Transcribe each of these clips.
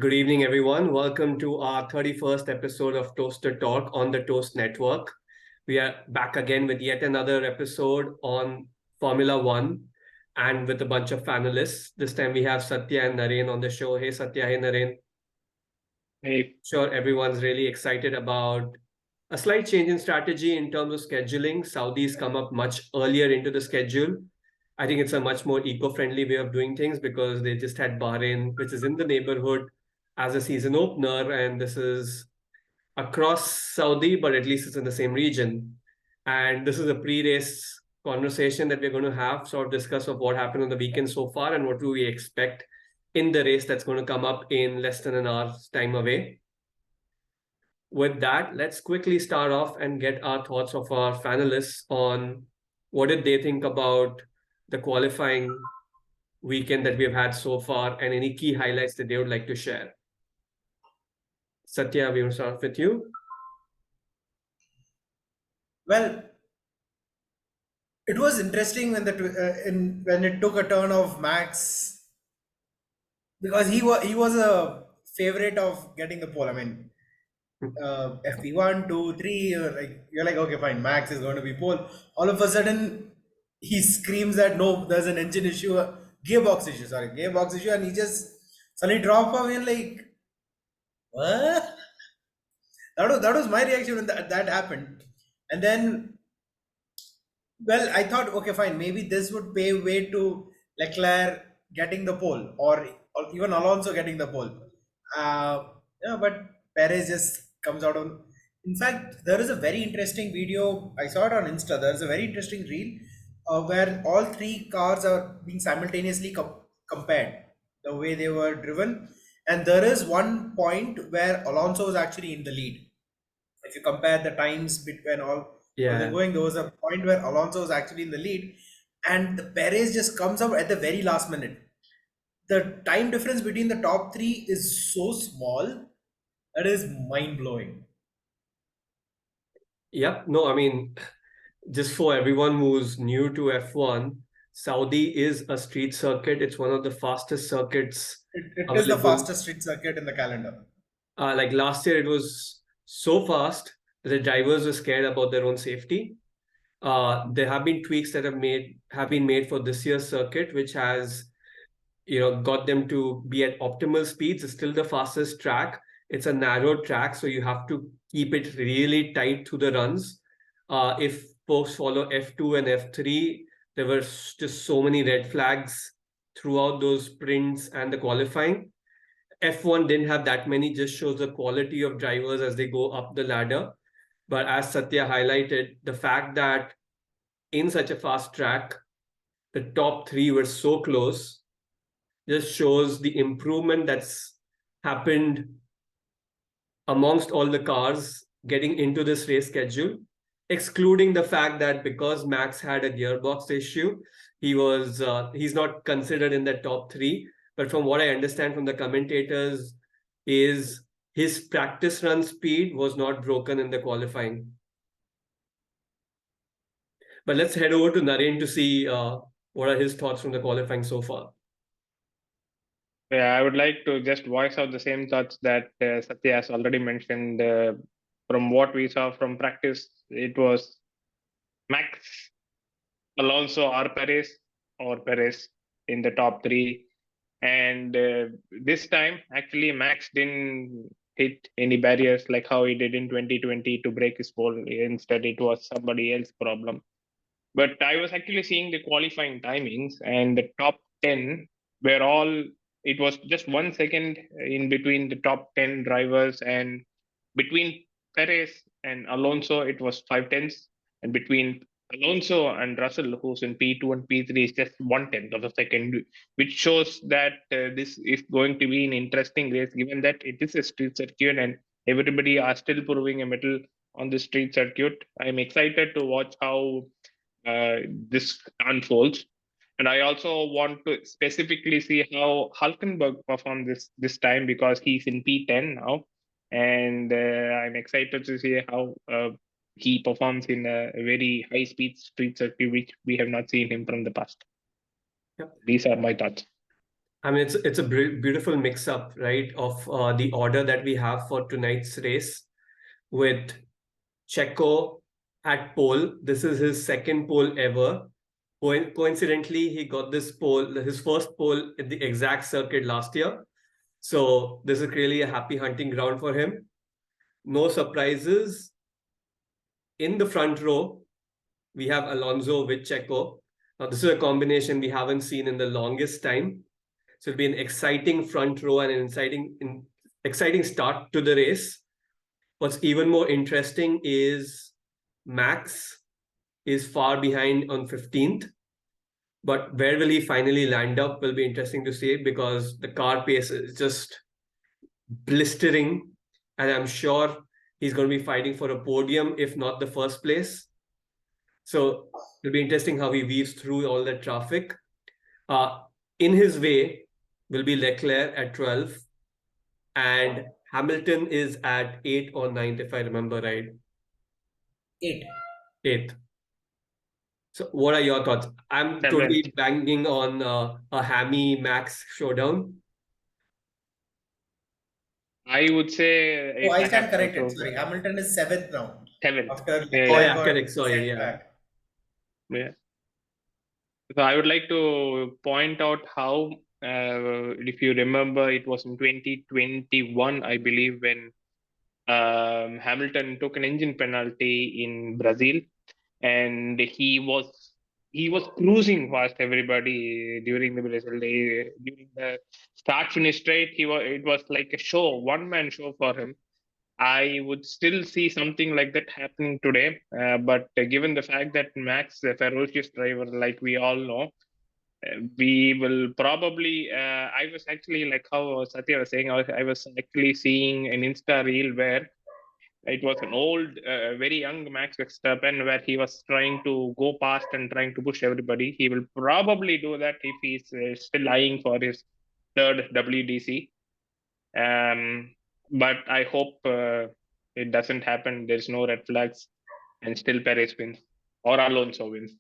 Good evening, everyone. Welcome to our 31st episode of Toaster Talk on the Toast Network. We are back again with yet another episode on Formula One and with a bunch of panelists. This time we have Sathya and Naren on the show. Hey, Sathya. Hey, Naren. Hey. Sure, everyone's really excited about a slight change in strategy in terms of scheduling. Saudis come up much earlier into the schedule. I think it's a much more eco-friendly way of doing things because they just had Bahrain, which is in the neighborhood, as a season opener, and this is across Saudi, but at least it's in the same region. And this is a pre-race conversation that we're going to have, sort of discuss of what happened on the weekend so far and what do we expect in the race that's going to come up in less than an hour's time away. With that, let's quickly start off and get our thoughts of our panelists on what did they think about the qualifying weekend that we've had so far and any key highlights that they would like to share. Sathya, we will start with you. Well, it was interesting when it took a turn of Max, because he was a favorite of getting the pole. I mean, FP1, 2, 3, you're like, okay, fine, Max is going to be pole. All of a sudden, he screams that no, there's an engine issue, gearbox issue, and he just suddenly dropped off and like, what? That was my reaction when that happened. And then, well, I thought, okay, fine, maybe this would pave way to Leclerc getting the pole, or even Alonso getting the pole. But Perez just comes out on. In fact, there is a very interesting video. I saw it on Insta. There is a very interesting reel where all three cars are being simultaneously compared, the way they were driven. And there is one point where Alonso is actually in the lead. If you compare the times between all they're going, there was a point where Alonso was actually in the lead, and the Perez just comes up at the very last minute. The time difference between the top three is so small that is mind blowing. Yep. No, I mean, just for everyone who's new to F1, Saudi is a street circuit. It's one of the fastest circuits. It is the fastest street circuit in the calendar. Like last year, it was so fast that the drivers were scared about their own safety. There have been tweaks that have been made for this year's circuit, which has got them to be at optimal speeds. It's still the fastest track. It's a narrow track, so you have to keep it really tight to the runs. If folks follow F2 and F3, there were just so many red flags throughout those sprints and the qualifying. F1 didn't have that many, just shows the quality of drivers as they go up the ladder. But as Sathya highlighted, the fact that in such a fast track, the top three were so close just shows the improvement that's happened amongst all the cars getting into this race schedule, excluding the fact that because Max had a gearbox issue, he's not considered in the top three. But from what I understand from the commentators is his practice run speed was not broken in the qualifying. But let's head over to Naren to see what are his thoughts from the qualifying so far. Yeah, I would like to just voice out the same thoughts that Sathya has already mentioned. From what we saw from practice, it was Max, Alonso, or Perez in the top three. And this time, actually, Max didn't hit any barriers like how he did in 2020 to break his pole. Instead, it was somebody else's problem. But I was actually seeing the qualifying timings, and the top 10 were all, it was just 1 second in between the top 10 drivers, and between Perez and Alonso, it was 5/10, and between Alonso and Russell, who's in P2 and P3, is just 1/10 of a second, which shows that this is going to be an interesting race, given that it is a street circuit and everybody are still proving a medal on the street circuit. I'm excited to watch how this unfolds. And I also want to specifically see how Hulkenberg performed this time, because he's in P10 now. And I'm excited to see how he performs in a very high-speed street circuit, which we have not seen him from the past. Yep. These are my thoughts. I mean, it's a beautiful mix-up, right, of the order that we have for tonight's race with Checho at pole. This is his second pole ever. Coincidentally, he got this pole, his first pole at the exact circuit last year. So this is really a happy hunting ground for him. No surprises. In the front row, we have Alonso with Checho. Now, this is a combination we haven't seen in the longest time. So it'll be an exciting front row and an exciting start to the race. What's even more interesting is Max is far behind on 15th. But where will he finally land up will be interesting to see, because the car pace is just blistering. And I'm sure he's going to be fighting for a podium, if not the first place. So it'll be interesting how he weaves through all the traffic. In his way will be Leclerc at 12, and Hamilton is at 8 or 9, if I remember right. 8. 8th. So what are your thoughts? I'm totally banging on a Hammy Max showdown. I would say. Oh, I stand corrected. Sorry, Hamilton is 7th now. 7th. After correct. Sorry, yeah. So I would like to point out how, if you remember, it was in 2021, I believe, when Hamilton took an engine penalty in Brazil, and he was cruising past everybody during the Brazil during the start finish straight. It was like a show, one-man show for him. I would still see something like that happening today, but given the fact that Max, a ferocious driver, like we all know, we will probably. I was actually, like how Sathya was saying, I was actually seeing an Insta reel where it was an old, very young Max Verstappen, where he was trying to go past and trying to push everybody. He will probably do that if he's still eyeing for his third WDC. But I hope it doesn't happen. There's no red flags, and still Perez wins or Alonso wins.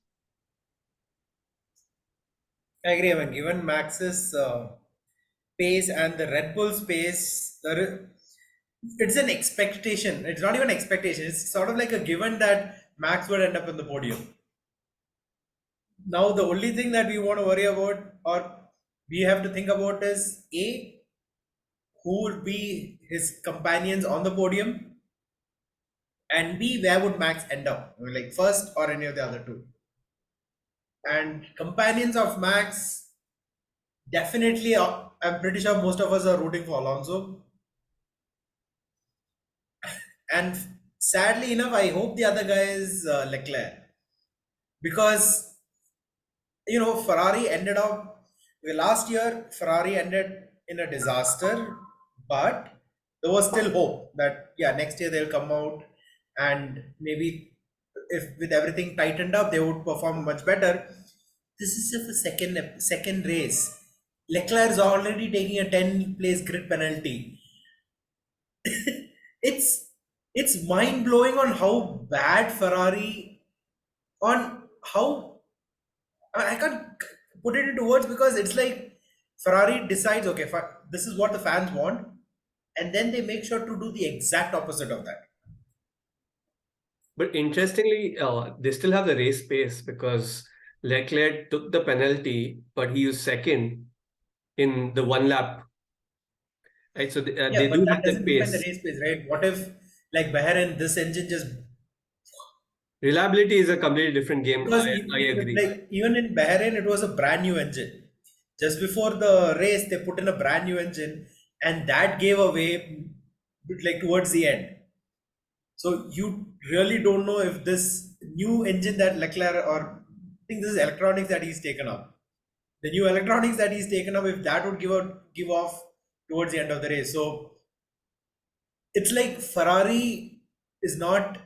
I agree. I mean, given Max's pace and the Red Bull's pace, it's an expectation. It's not even expectation. It's sort of like a given that Max would end up on the podium. Now, the only thing that we want to worry about, or we have to think about, is A, who would be his companions on the podium, and B, where would Max end up? I mean, like first or any of the other two. And companions of Max, definitely, I'm pretty sure most of us are rooting for Alonso. And sadly enough, I hope the other guy is Leclerc. Because, Ferrari ended up, last year, Ferrari ended in a disaster, but there was still hope that, next year they'll come out and maybe if with everything tightened up, they would perform much better. This is just the second race. Leclerc is already taking a 10-place grid penalty. It's mind blowing on how bad Ferrari, on how I can't put it into words, because it's like Ferrari decides, okay, this is what the fans want, and then they make sure to do the exact opposite of that. But interestingly, they still have the race pace, because Leclerc took the penalty, but he was second in the one lap. Right, so they But do that have doesn't that define the pace. race pace, right? What if, like Bahrain, this engine just, Reliability is a completely different game. because I agree. like even in Bahrain, it was a brand new engine. Just before the race, they put in a brand new engine, and that gave away like towards the end. So you really don't know if this new engine that Leclerc, or I think this is electronics that he's taken up. The new electronics that he's taken up, if that would give off towards the end of the race. So it's like Ferrari is not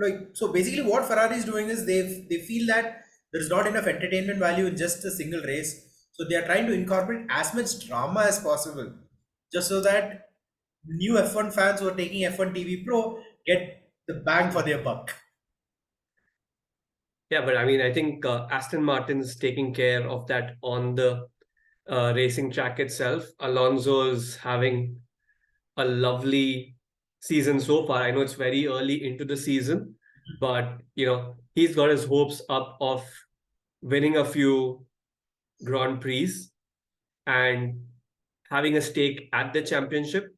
like, so basically what Ferrari is doing is they feel that there's not enough entertainment value in just a single race. So they are trying to incorporate as much drama as possible, just so that new F1 fans who are taking F1 TV Pro get the bang for their buck. Yeah, but I mean, I think Aston Martin's taking care of that on the racing track itself. Alonso's having a lovely season so far. I know it's very early into the season, but he's got his hopes up of winning a few Grand Prix and having a stake at the championship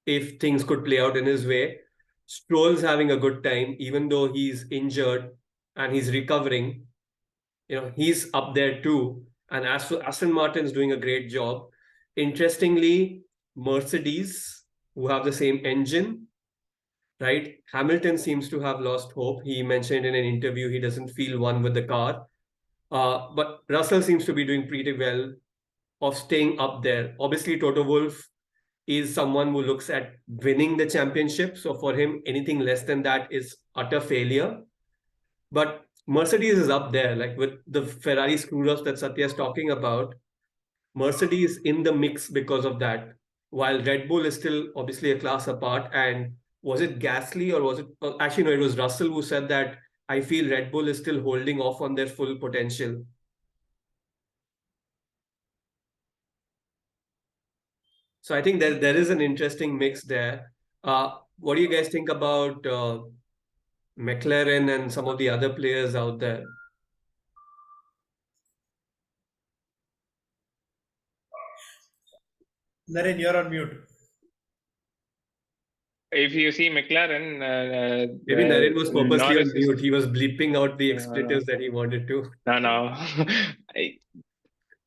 if things could play out in his way. Stroll's having a good time, even though he's injured and he's recovering. He's up there too. And Aston Martin's doing a great job. Interestingly, Mercedes, who have the same engine, right? Hamilton seems to have lost hope. He mentioned in an interview he doesn't feel one with the car. But Russell seems to be doing pretty well of staying up there. Obviously, Toto Wolff is someone who looks at winning the championship. So for him, anything less than that is utter failure. But Mercedes is up there, like with the Ferrari screw-ups that Sathya is talking about. Mercedes in the mix because of that, while Red Bull is still obviously a class apart. And was it Gasly or was it actually no? It was Russell who said that I feel Red Bull is still holding off on their full potential. So I think there is an interesting mix there. What do you guys think about McLaren and some of the other players out there? Naren, you're on mute. If you see McLaren, Maybe Naren was purposely on Norris is mute. He was bleeping out the expletives that he wanted to. no.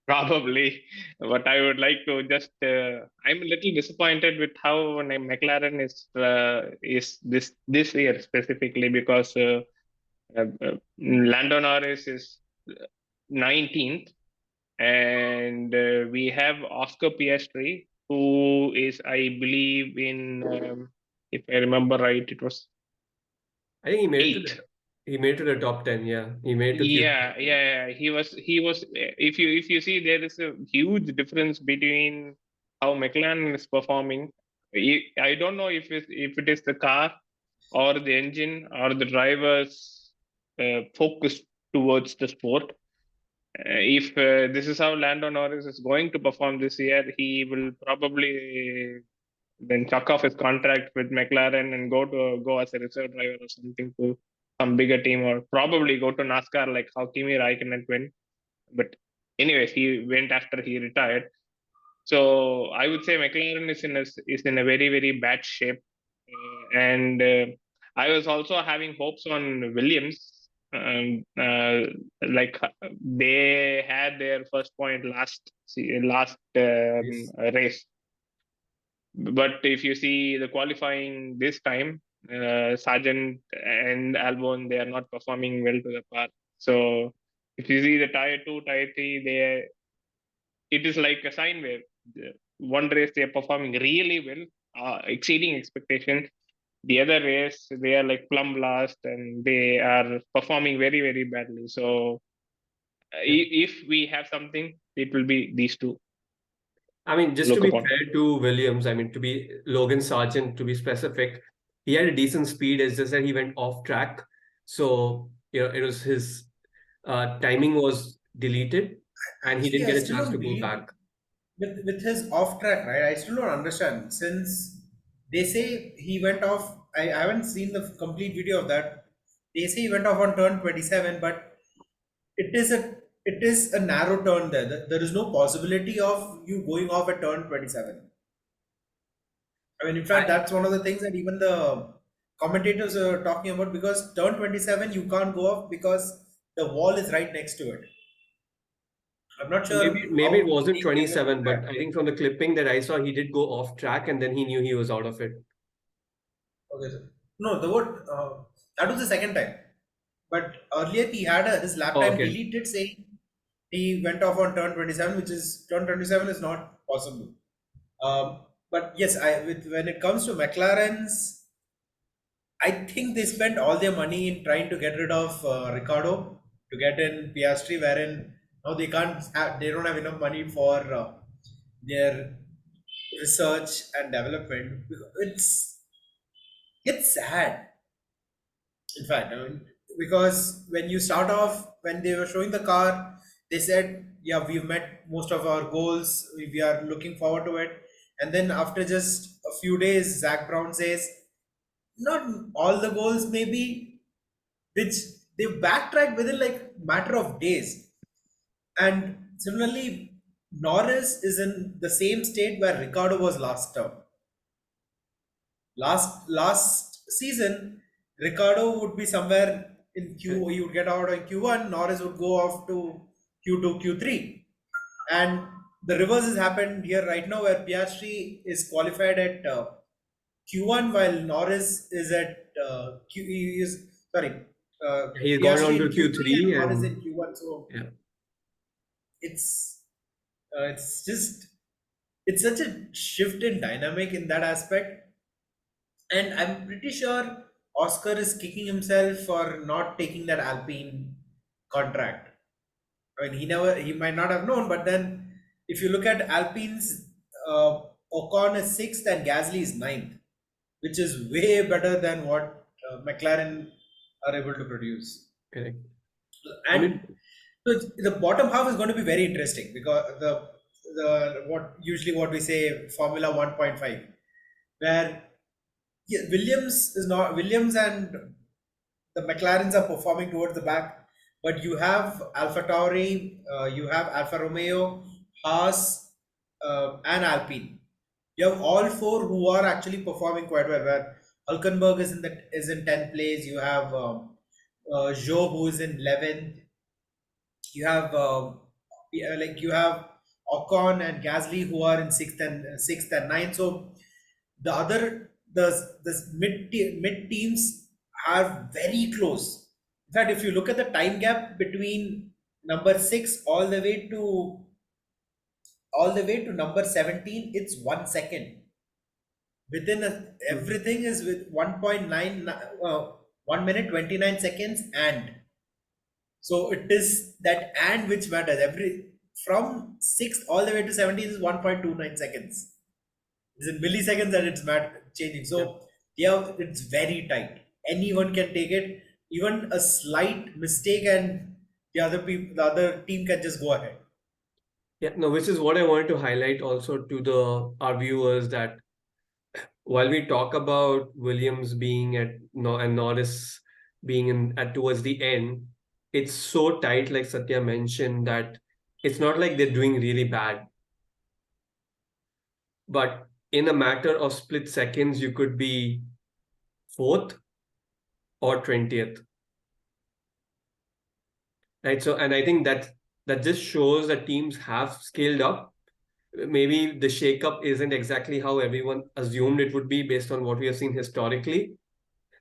Probably, but I would like to just. I'm a little disappointed with how McLaren is this year specifically because Lando Norris is 19th, and we have Oscar Piastri, who is, I believe, if I remember right, it was I think he made it to 8th. he made it to the top 10. Yeah, he made it to Yeah. He was. If you see, there is a huge difference between how McLaren is performing. I don't know if it is the car or the engine or the drivers focus towards the sport. If this is how Lando Norris is going to perform this year, he will probably then chuck off his contract with McLaren and go as a reserve driver or something to some bigger team, or probably go to NASCAR like how Kimi Raikkonen went. But anyways, he went after he retired. So I would say McLaren is in a very very bad shape, and I was also having hopes on Williams. Like they had their first point last race, but if you see the qualifying this time, Sargent and Albon, they are not performing well to the par. So if you see the tire 2, tire 3, it is like a sine wave. One race they are performing really well, exceeding expectation. The other race they are like plum blast and they are performing very very badly. So if we have something, it will be these two. I mean, just to Look be upon. fair to Williams, I mean, to be Logan Sargent, to be specific, he had a decent speed. It's just that he went off track. So, it was his timing was deleted and he didn't Actually, I get a still chance don't to go believe back. with his off track, right? I still don't understand since they say he went off. I haven't seen the complete video of that. They say he went off on turn 27, but it is a narrow turn there. There is no possibility of you going off at turn 27. I mean, in fact, I, that's one of the things that even the commentators are talking about, because turn 27 you can't go off because the wall is right next to it. I'm not maybe sure maybe it how wasn't they came up with 27, but that. I think from the clipping that I saw, he did go off track and then he knew he was out of it. Okay, sir. No, the word that was the second time. But earlier he had his lap Oh, time okay. deleted, saying he went off on turn 27, which is turn 27 is not possible. But yes, when it comes to McLaren's, I think they spent all their money in trying to get rid of Ricardo to get in Piastri, wherein now they don't have enough money for their research and development. It's sad, in fact, because when you start off, when they were showing the car, they said yeah, we've met most of our goals. We are looking forward to it. And then after just a few days, Zach Brown says, not all the goals maybe, which they backtracked within like matter of days. And similarly, Norris is in the same state where Ricardo was last term. Last season, Ricardo would be somewhere in Q. He would get out in Q1. Norris would go off to Q2, Q3, and the reverse has happened here right now, where Piastri is qualified at Q1 while Norris is at Q. He is sorry. He's gone Piastri on to in Q3 and Q3 Norris in and Q1. So yeah. it's just it's such a shift in dynamic in that aspect. And I'm pretty sure Oscar is kicking himself for not taking that Alpine contract. I mean, he might not have known, but then if you look at Alpine's, Ocon is sixth and Gasly is ninth, which is way better than what McLaren are able to produce. Correct. I And mean, so the bottom half is going to be very interesting because what we say Formula 1.5, where yeah, Williams and the McLarens are performing towards the back, but you have Alpha Tauri, you have Alfa Romeo, Haas, and Alpine. You have all four who are actually performing quite well. Where Hulkenberg is in 10th place. You have Zhou who is in 11th. You have you have Ocon and Gasly who are in sixth and ninth. So the other the mid teams are very close. In fact, if you look at the time gap between number 6 all the way to number 17, it's 1 second. Within everything is with 1.9 1 minute 29 seconds, and so it is that and which matters. Every from 6 all the way to 17 is 1.29 seconds. It's in milliseconds that it's changing. So yeah, it's very tight. Anyone can take it. Even a slight mistake, and the other team can just go ahead. yeah, no, which is what I wanted to highlight also to our viewers, that while we talk about Williams being and Norris being at towards the end, it's so tight, like Sathya mentioned, that it's not like they're doing really bad. But in a matter of split seconds, you could be 4th or 20th. Right. So, and I think that just shows that teams have scaled up. Maybe the shakeup isn't exactly how everyone assumed it would be based on what we have seen historically.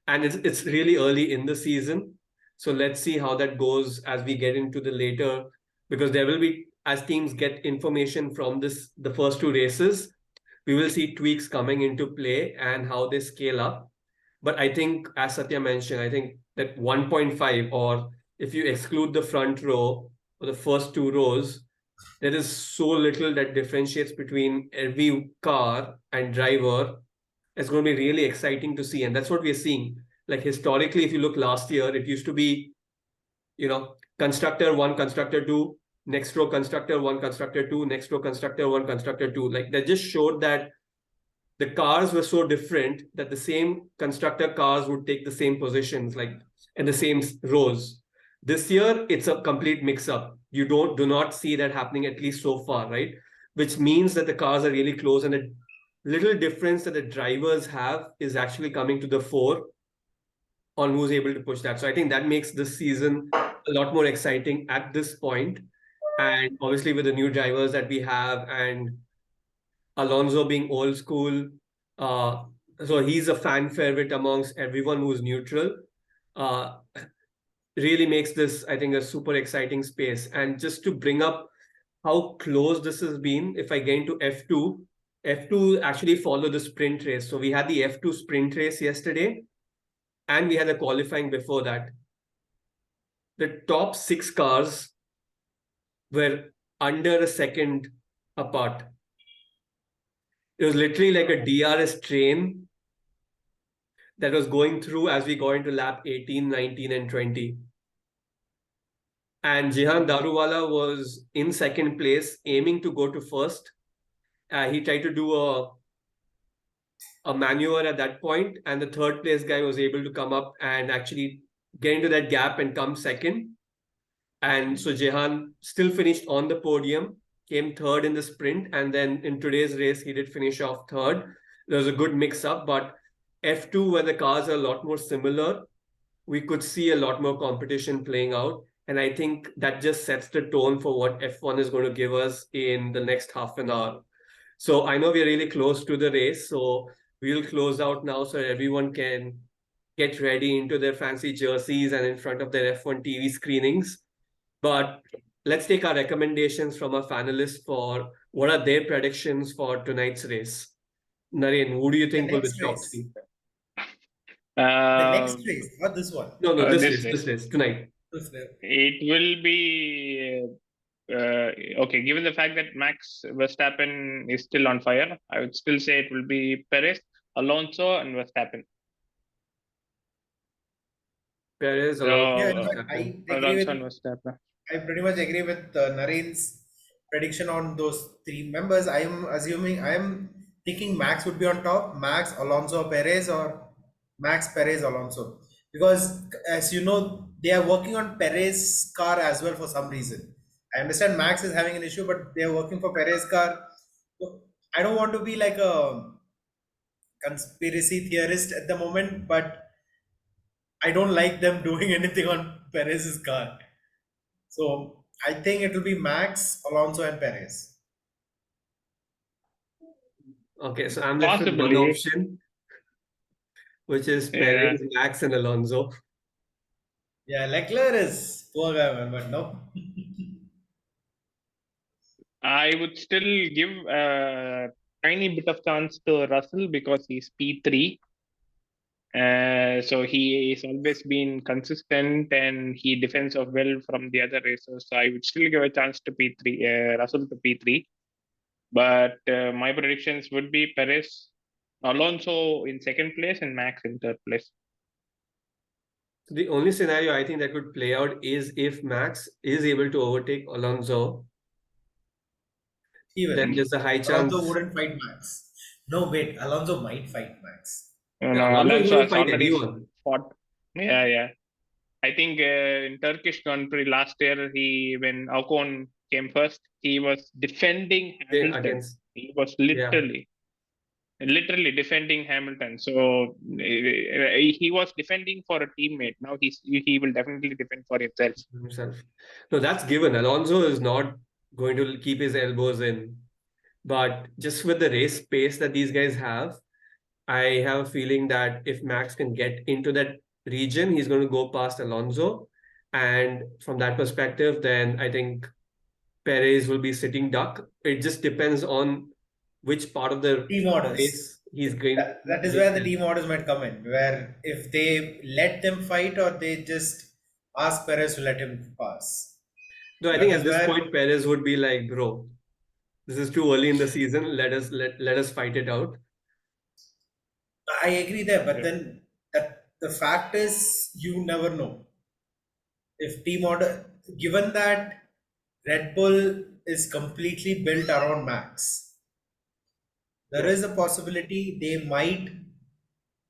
And it's really early in the season. So let's see how that goes as we get into the later, because there will be, as teams get information from the first two races, we will see tweaks coming into play and how they scale up. But I think, as Sathya mentioned, I think that 1.5, or if you exclude the front row or the first two rows, there is so little that differentiates between every car and driver. It's going to be really exciting to see. And that's what we're seeing. Like historically, if you look last year, it used to be, constructor 1, constructor 2, next row constructor 1, constructor 2, next row constructor 1, constructor 2. Like that just showed that the cars were so different that the same constructor cars would take the same positions, like in the same rows. This year, it's a complete mix-up. You do not see that happening, at least so far, right? Which means that the cars are really close, and the little difference that the drivers have is actually coming to the fore on who's able to push that. So I think that makes this season a lot more exciting at this point. And obviously with the new drivers that we have, and Alonso being old school, so he's a fan favorite amongst everyone who's neutral. Really makes this, I think, a super exciting space. And just to bring up how close this has been, if I get into F2 actually followed the sprint race. So we had the F2 sprint race yesterday, and we had a qualifying before that. The top 6 cars were under a second apart. It was literally like a DRS train that was going through as we got into lap 18, 19, and 20. and Jihan Daruwala was in second place, aiming to go to first. He tried to do a maneuver at that point, and the third place guy was able to come up and actually get into that gap and come second. And so Jehan still finished on the podium, came third in the sprint, and then in today's race he did finish off third. There was a good mix-up, but F2, where the cars are a lot more similar, we could see a lot more competition playing out. And I think that just sets the tone for what F1 is going to give us in the next half an hour. So I know we're really close to the race, so we'll close out now so everyone can get ready into their fancy jerseys and in front of their F1 TV screenings. But let's take our recommendations from our panelists for what are their predictions for tonight's race. Naren, who do you The think will be next top race. three? The next Um, race, not this one. No, this this race, tonight. This race. It will be okay. Given the fact that Max Verstappen is still on fire, I would still say it will be Perez, Alonso, and Verstappen. Perez, So Alonso, Yeah, in fact, Verstappen. I agree Alonso and with. Verstappen. I pretty much agree with Naren's prediction on those three members. I am thinking Max would be on top. Max, Alonso, Perez, or Max, Perez, Alonso. Because as you know, they are working on Perez's car as well for some reason. I understand Max is having an issue, but they are working for Perez's car. So I don't want to be like a conspiracy theorist at the moment, but I don't like them doing anything on Perez's car. So I think it will be Max, Alonso, and Perez. Okay, so I'm left with one Possibly, option, which is yeah. Perez, Max, and Alonso. Yeah, Leclerc is poor guy, man, but no. I would still give a tiny bit of chance to Russell because he's P3. So he has always been consistent and he defends well from the other racers. So I would still give a chance to P3, Russell to P3. But my predictions would be Perez, Alonso in second place, and Max in third place. The only scenario I think that could play out is if Max is able to overtake Alonso, He will. then there's a high Alonso chance. wouldn't fight Max. No, wait, Alonso might fight Max. Yeah, Alonso is Alonso going to has fight already anyone. fought. Yeah. I think in Turkish Grand Prix last year, when Ocon came first, he was defending Hamilton. Against, He was yeah. literally defending Hamilton. So he was defending for a teammate. Now he will definitely defend for himself. No, that's given. Alonso is not going to keep his elbows in. But just with the race pace that these guys have, I have a feeling that if Max can get into that region, he's going to go past Alonso. And from that perspective, then I think Perez will be sitting duck. It just depends on which part of the Team orders. race he's going. That is where the team orders might come in. Where if they let them fight or they just ask Perez to let him pass. No, I think at this point, Perez would be like, bro, this is too early in the season. Let us fight it out. I agree there, but then the fact is you never know. If team order, given that Red Bull is completely built around Max, there is a possibility they might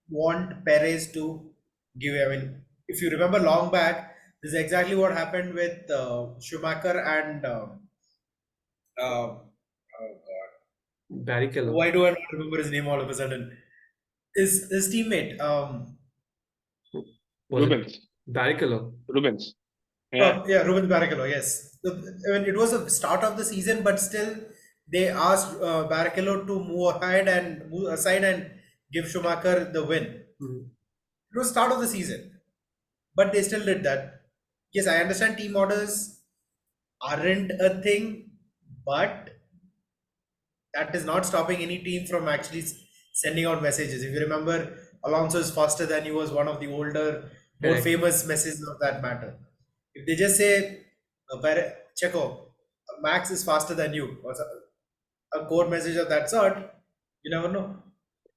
want Perez to give. I mean, if you remember long back, this is exactly what happened with Schumacher and oh God, Barrichello. why do I not remember his name all of a sudden? His teammate, Rubens. Barrichello. Rubens. Yeah. Rubens Barrichello. Yes, I mean, it was the start of the season, but still they asked Barrichello to move aside and give Schumacher the win. Mm-hmm. It was start of the season, but they still did that. Yes, I understand team orders aren't a thing, but that is not stopping any team from actually sending out messages. If you remember, Alonso is faster than you was one of the older, more Correct. famous messages of that matter. If they just say, Checho, Max is faster than you, or a code message of that sort, you never know.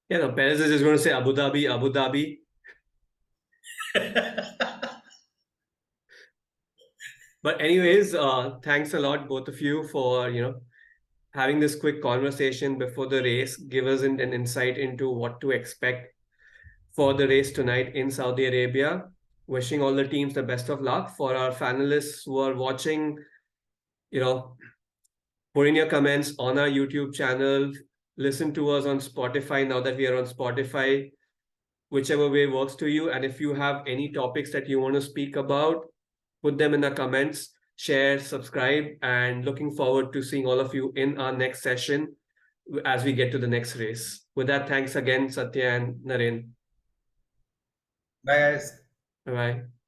Yeah, no, Perez is just going to say Abu Dhabi, Abu Dhabi. But anyways, thanks a lot, both of you, for having this quick conversation before the race. Give us an insight into what to expect for the race tonight in Saudi Arabia. Wishing all the teams the best of luck. For our fanelists who are watching, put in your comments on our YouTube channel. Listen to us on Spotify now that we are on Spotify, whichever way works to you. And if you have any topics that you want to speak about, put them in the comments, share, subscribe, and looking forward to seeing all of you in our next session as we get to the next race. With that, thanks again, Sathya and Naren. Bye, guys. Bye-bye.